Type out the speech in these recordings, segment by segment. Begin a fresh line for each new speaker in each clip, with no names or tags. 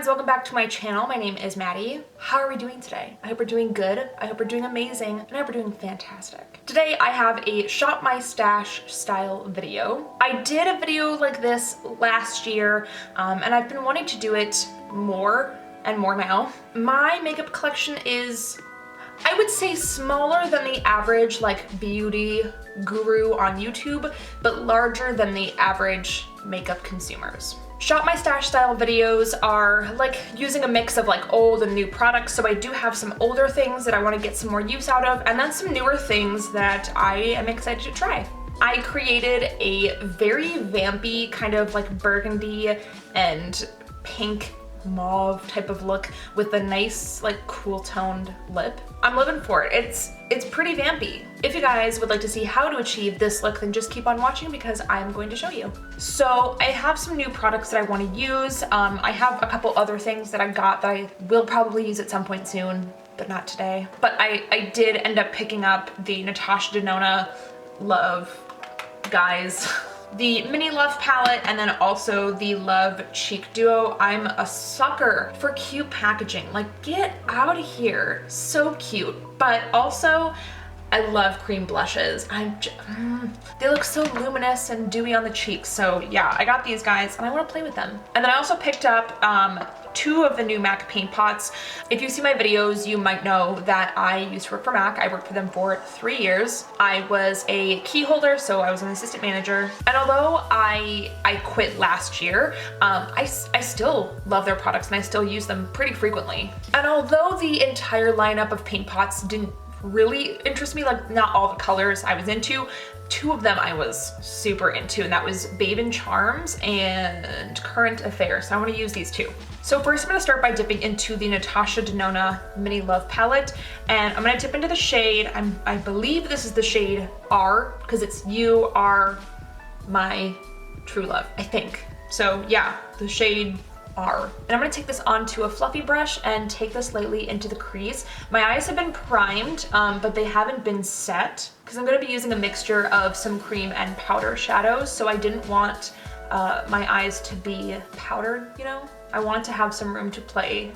friends, welcome back to my channel. My name is Maddie. How are we doing today? I hope we're doing good, I hope we're doing amazing, and I hope we're doing fantastic. Today I have a shop my stash style video. I did a video like this last year, and I've been wanting to do it more and more now. My makeup collection is, I would say, smaller than the average like beauty guru on YouTube, but larger than the average makeup consumers. Shop my stash style videos are like using a mix of like old and new products, so I do have some older things that I want to get some more use out of, and then some newer things that I am excited to try. I created a very vampy kind of like burgundy and pink mauve type of look with a nice like cool toned lip. I'm living for it. It's pretty vampy. If you guys would like to see how to achieve this look, then just keep on watching because I'm going to show you. So I have some new products that I want to use. I have a couple other things that I got that I will probably use at some point soon, but not today. But I did end up picking up the Natasha Denona Love Guys the Mini Love palette, and then also the Love Cheek Duo. I'm a sucker for cute packaging. Like, get out of here. So cute. But also, I love cream blushes. They look so luminous and dewy on the cheeks. So yeah, I got these guys and I want to play with them. And then I also picked up two of the new MAC paint pots. If you see my videos, you might know that I used to work for MAC. I worked for them for 3 years. I was a key holder, so I was an assistant manager. And although I quit last year, I still love their products and I still use them pretty frequently. And although the entire lineup of paint pots didn't really interest me, like not all the colors I was into, two of them I was super into, and that was Babe & Charms and Currant Affair. So I want to use these two. So first I'm going to start by dipping into the Natasha Denona Mini Love palette, and I'm going to dip into the shade, I believe this is the shade R, because it's You Are My True Love, I think. So yeah, the shade R. And I'm gonna take this onto a fluffy brush and take this lightly into the crease. My eyes have been primed, but they haven't been set because I'm gonna be using a mixture of some cream and powder shadows, so I didn't want my eyes to be powdered, you know? I want to have some room to play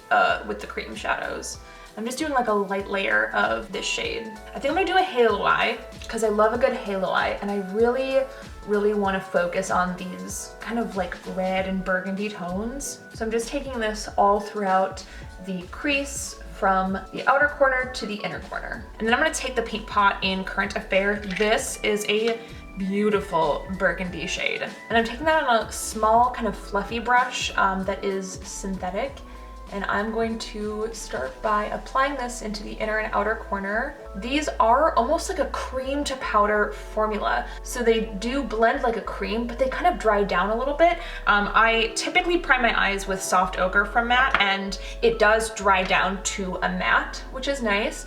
with the cream shadows. I'm just doing like a light layer of this shade. I think I'm gonna do a halo eye because I love a good halo eye, and I really want to focus on these kind of like red and burgundy tones. So I'm just taking this all throughout the crease from the outer corner to the inner corner. And then I'm gonna take the paint pot in Currant Affair. This is a beautiful burgundy shade. And I'm taking that on a small kind of fluffy brush that is synthetic. And I'm going to start by applying this into the inner and outer corner. These are almost like a cream to powder formula. So they do blend like a cream, but they kind of dry down a little bit. I typically prime my eyes with Soft Ochre from MAC, and it does dry down to a matte, which is nice.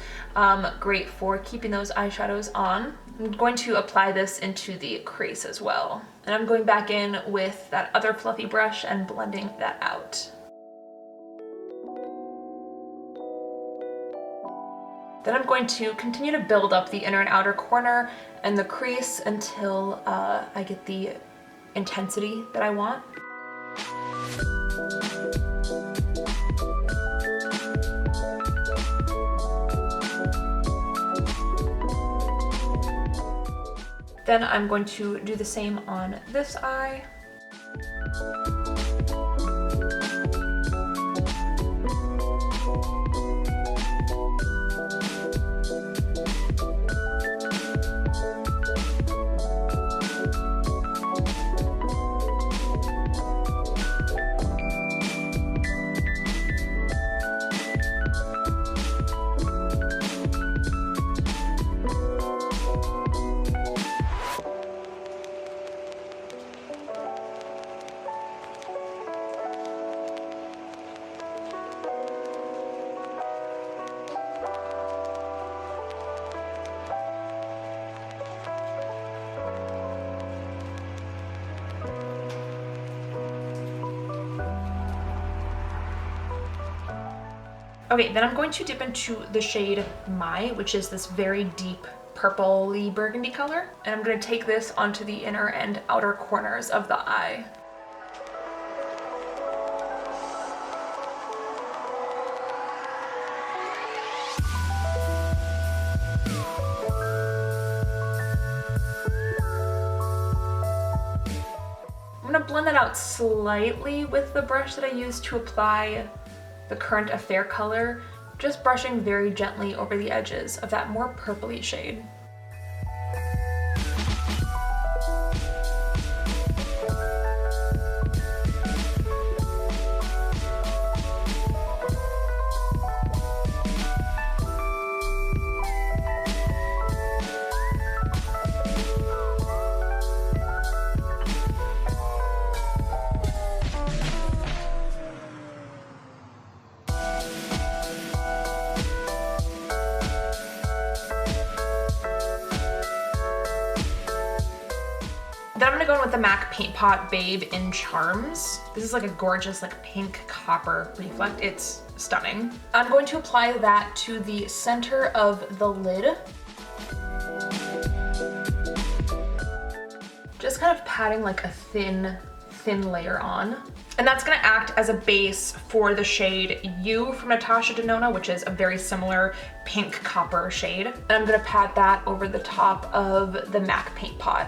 Great for keeping those eyeshadows on. I'm going to apply this into the crease as well. And I'm going back in with that other fluffy brush and blending that out. Then I'm going to continue to build up the inner and outer corner and the crease until I get the intensity that I want. Then I'm going to do the same on this eye. Okay, then I'm going to dip into the shade My, which is this very deep purpley burgundy color. And I'm going to take this onto the inner and outer corners of the eye. blend that out slightly with the brush that I used to apply the Currant Affair color, just brushing very gently over the edges of that more purpley shade. Then I'm gonna go in with the MAC Paintpot Babe in Charms. This is like a gorgeous like pink copper reflect. It's stunning. I'm going to apply that to the center of the lid. Just kind of patting like a thin layer on. And that's gonna act as a base for the shade You from Natasha Denona, which is a very similar pink copper shade. And I'm gonna pat that over the top of the MAC Paintpot.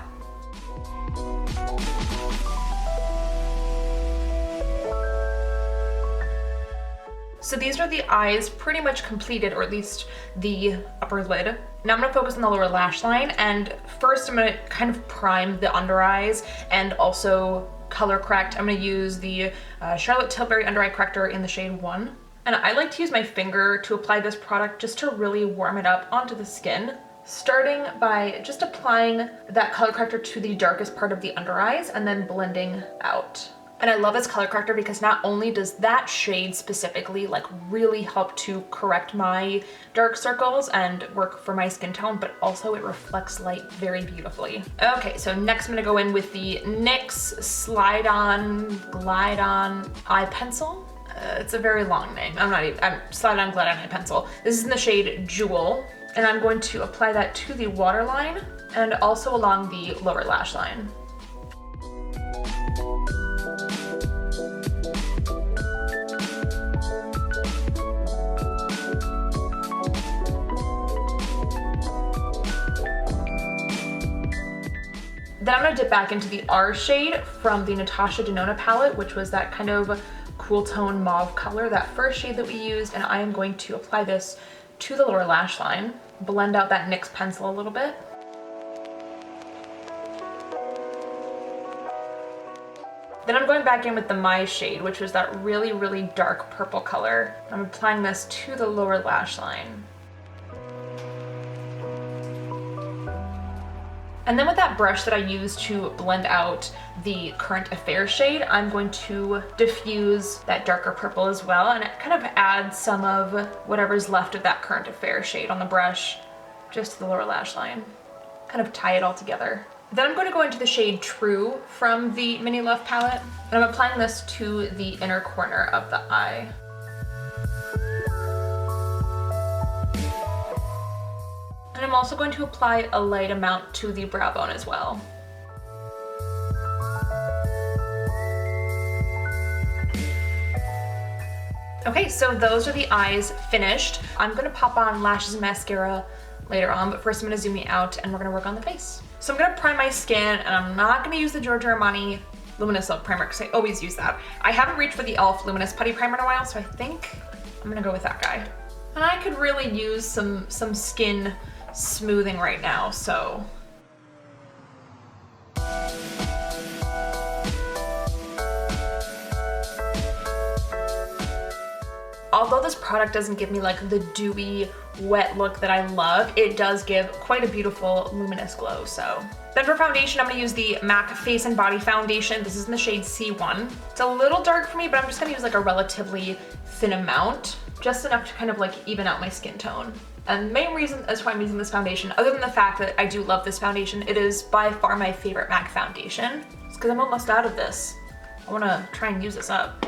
So these are the eyes pretty much completed, or at least the upper lid. Now I'm gonna focus on the lower lash line, and first I'm gonna kind of prime the under eyes and also color correct. I'm gonna use the Charlotte Tilbury Under Eye Corrector in the shade 1. And I like to use my finger to apply this product just to really warm it up onto the skin, starting by just applying that color corrector to the darkest part of the under eyes and then blending out. And I love this color corrector because not only does that shade specifically like really help to correct my dark circles and work for my skin tone, but also it reflects light very beautifully. Okay, so next I'm gonna go in with the NYX Slide On Glide On Eye Pencil. It's a very long name. I'm Slide On Glide On Eye Pencil. This is in the shade Jewel, and I'm going to apply that to the waterline and also along the lower lash line. Then I'm gonna dip back into the R shade from the Natasha Denona palette, which was that kind of cool tone mauve color, that first shade that we used, and I am going to apply this to the lower lash line, blend out that NYX pencil a little bit. Then I'm going back in with the My shade, which was that really, really dark purple color. I'm applying this to the lower lash line. And then with that brush that I used to blend out the Currant Affair shade, I'm going to diffuse that darker purple as well, and it kind of adds some of whatever's left of that Currant Affair shade on the brush just to the lower lash line. Kind of tie it all together. Then I'm going to go into the shade True from the Mini Love palette, and I'm applying this to the inner corner of the eye. And I'm also going to apply a light amount to the brow bone as well. Okay, so those are the eyes finished. I'm gonna pop on lashes and mascara later on, but first I'm gonna zoom me out and we're gonna work on the face. So I'm gonna prime my skin, and I'm not gonna use the Giorgio Armani Luminous Silk Primer because I always use that. I haven't reached for the e.l.f. Luminous Putty Primer in a while, so I think I'm gonna go with that guy. And I could really use some skin smoothing right now, so. Although this product doesn't give me like the dewy, wet look that I love, it does give quite a beautiful luminous glow, so. Then for foundation, I'm gonna use the MAC Face and Body Foundation. This is in the shade C1. It's a little dark for me, but I'm just gonna use like a relatively thin amount, just enough to kind of like even out my skin tone. And the main reason as to why I'm using this foundation, other than the fact that I do love this foundation, it is by far my favorite MAC foundation. It's because I'm almost out of this. I wanna try and use this up.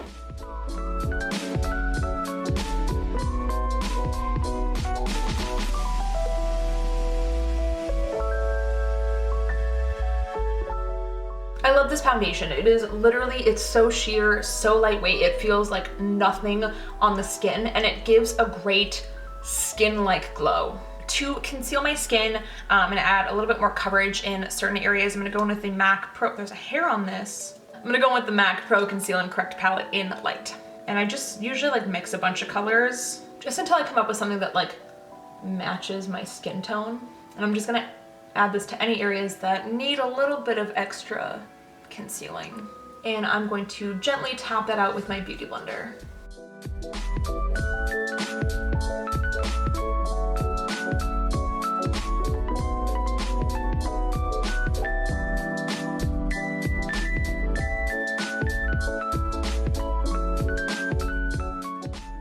I love this foundation. It is literally, it's so sheer, so lightweight. It feels like nothing on the skin, and it gives a great skin-like glow. To conceal my skin and add a little bit more coverage in certain areas, I'm gonna go in with the MAC Pro. There's a hair on this. I'm gonna go with the MAC Pro Conceal and Correct palette in Light. And I just usually like mix a bunch of colors just until I come up with something that like matches my skin tone. And I'm just gonna add this to any areas that need a little bit of extra concealing. And I'm going to gently tap that out with my Beauty Blender.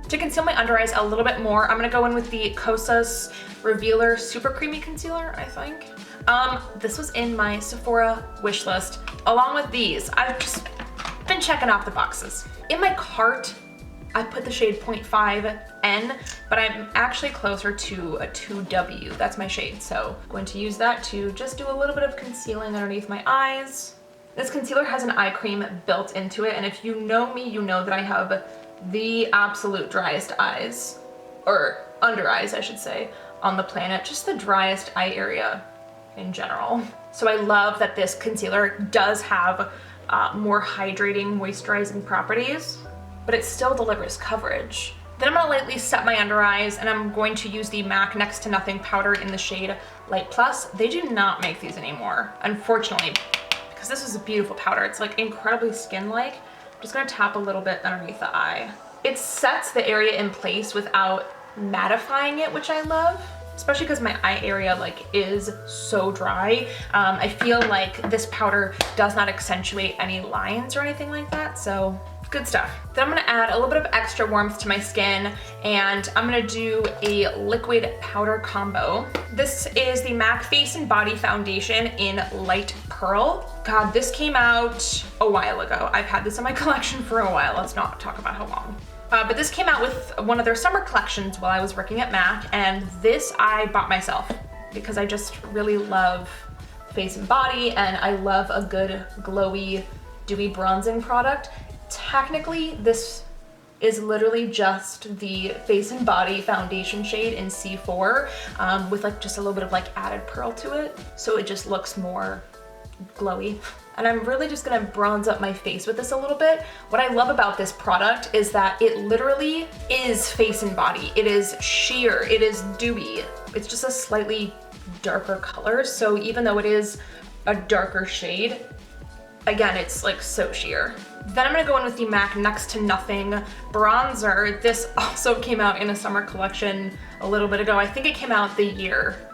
To conceal my under eyes a little bit more, I'm gonna go in with the Kosas Revealer Super Creamy Concealer, I think. This was in my Sephora wish list, along with these. I've just been checking off the boxes. In my cart, I put the shade 0.5N, but I'm actually closer to a 2W. That's my shade, so I'm going to use that to just do a little bit of concealing underneath my eyes. This concealer has an eye cream built into it, and if you know me, you know that I have the absolute driest eyes, or under eyes, I should say, on the planet. Just the driest eye area in general. So I love that this concealer does have more hydrating, moisturizing properties, but it still delivers coverage. Then I'm gonna lightly set my under eyes, and I'm going to use the MAC Next to Nothing powder in the shade Light Plus. They do not make these anymore, unfortunately, because this is a beautiful powder. It's like incredibly skin-like. I'm just gonna tap a little bit underneath the eye. It sets the area in place without mattifying it, which I love, especially because my eye area like is so dry. I feel like this powder does not accentuate any lines or anything like that, so good stuff. Then I'm gonna add a little bit of extra warmth to my skin, and I'm gonna do a liquid powder combo. This is the MAC Face and Body Foundation in Light Pearl. God, this came out a while ago. I've had this in my collection for a while. Let's not talk about how long. But this came out with one of their summer collections while I was working at MAC, and this I bought myself because I just really love face and body, and I love a good glowy, dewy bronzing product. Technically, this is literally just the Face and Body foundation shade in C4 with like just a little bit of like added pearl to it, so it just looks more glowy. And I'm really just gonna bronze up my face with this a little bit. What I love about this product is that it literally is face and body. It is sheer, it is dewy. It's just a slightly darker color, so even though it is a darker shade, again, it's like so sheer. Then I'm gonna go in with the MAC Next to Nothing bronzer. This also came out in a summer collection a little bit ago. I think it came out the year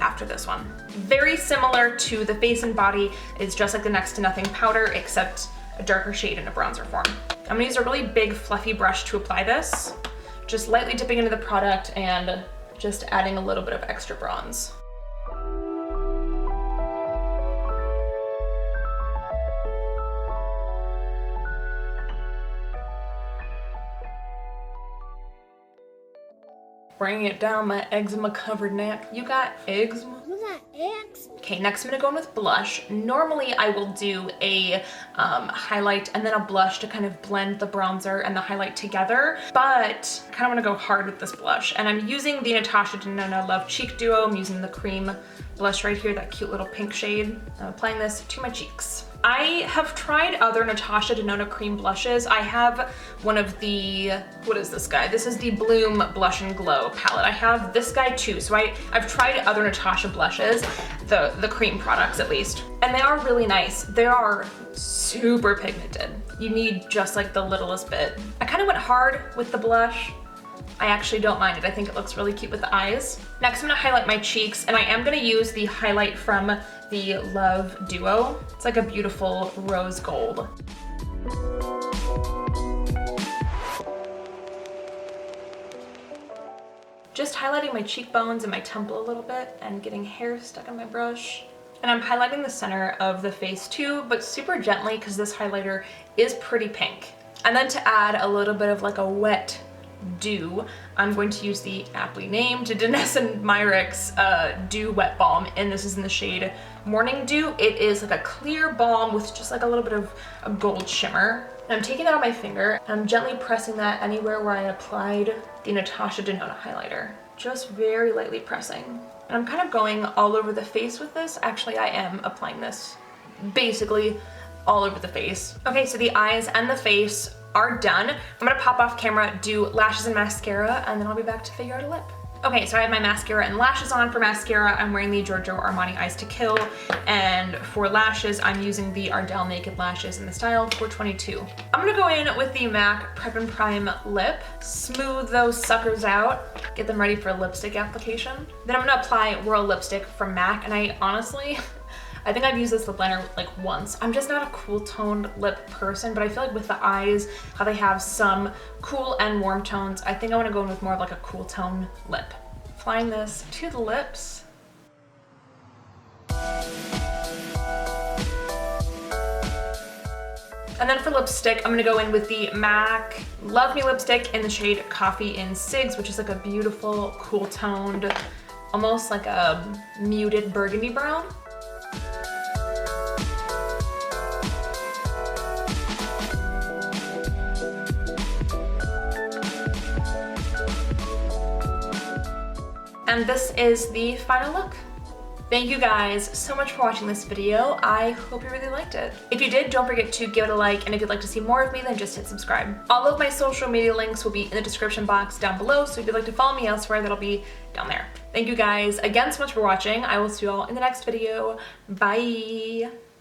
after this one. Very similar to the Face and Body. It's just like the Next to Nothing powder, except a darker shade in a bronzer form. I'm gonna use a really big fluffy brush to apply this, just lightly dipping into the product and just adding a little bit of extra bronze. Bringing it down my eczema covered neck. You got eczema?
You got eczema?
Okay, next I'm gonna go in with blush. Normally I will do a highlight and then a blush to kind of blend the bronzer and the highlight together, but I kind of want to go hard with this blush. And I'm using the Natasha Denona Love Cheek Duo. I'm using the cream blush right here, that cute little pink shade. I'm applying this to my cheeks. I have tried other Natasha Denona cream blushes. I have one of the, what is this guy? This is the Bloom Blush and Glow palette. I have this guy too. So I've tried other Natasha blushes, the cream products at least, and they are really nice. They are super pigmented. You need just like the littlest bit. I kind of went hard with the blush. I actually don't mind it. I think it looks really cute with the eyes. Next, I'm gonna highlight my cheeks, and I am gonna use the highlight from the Love Duo. It's like a beautiful rose gold. Just highlighting my cheekbones and my temple a little bit and getting hair stuck on my brush. And I'm highlighting the center of the face too, but super gently because this highlighter is pretty pink. And then to add a little bit of like a wet dew, I'm going to use the aptly named Danessa Myrics Dew Wet Balm, and this is in the shade Morning Dew. It is like a clear balm with just like a little bit of a gold shimmer. And I'm taking that on my finger, and I'm gently pressing that anywhere where I applied the Natasha Denona highlighter. Just very lightly pressing. And I'm kind of going all over the face with this. Actually, I am applying this basically all over the face. Okay, so the eyes and the face are done. I'm gonna pop off camera, do lashes and mascara, and then I'll be back to figure out a lip. Okay, so I have my mascara and lashes on. For mascara, I'm wearing the Giorgio Armani Eyes to Kill, and for lashes, I'm using the Ardell Naked Lashes in the style 422. I'm gonna go in with the MAC Prep and Prime Lip, smooth those suckers out, get them ready for lipstick application. Then I'm gonna apply Whirl lipstick from MAC, and I honestly, I think I've used this lip liner like once. I'm just not a cool toned lip person, but I feel like with the eyes, how they have some cool and warm tones, I think I wanna go in with more of like a cool tone lip. Applying this to the lips. And then for lipstick, I'm gonna go in with the MAC Love Me lipstick in the shade Coffee in Cigs, which is like a beautiful, cool toned, almost like a muted burgundy brown. And this is the final look. Thank you guys so much for watching this video. I hope you really liked it. If you did, don't forget to give it a like, and if you'd like to see more of me, then just hit subscribe. All of my social media links will be in the description box down below, so if you'd like to follow me elsewhere, that'll be down there. Thank you guys again so much for watching. I will see you all in the next video. Bye!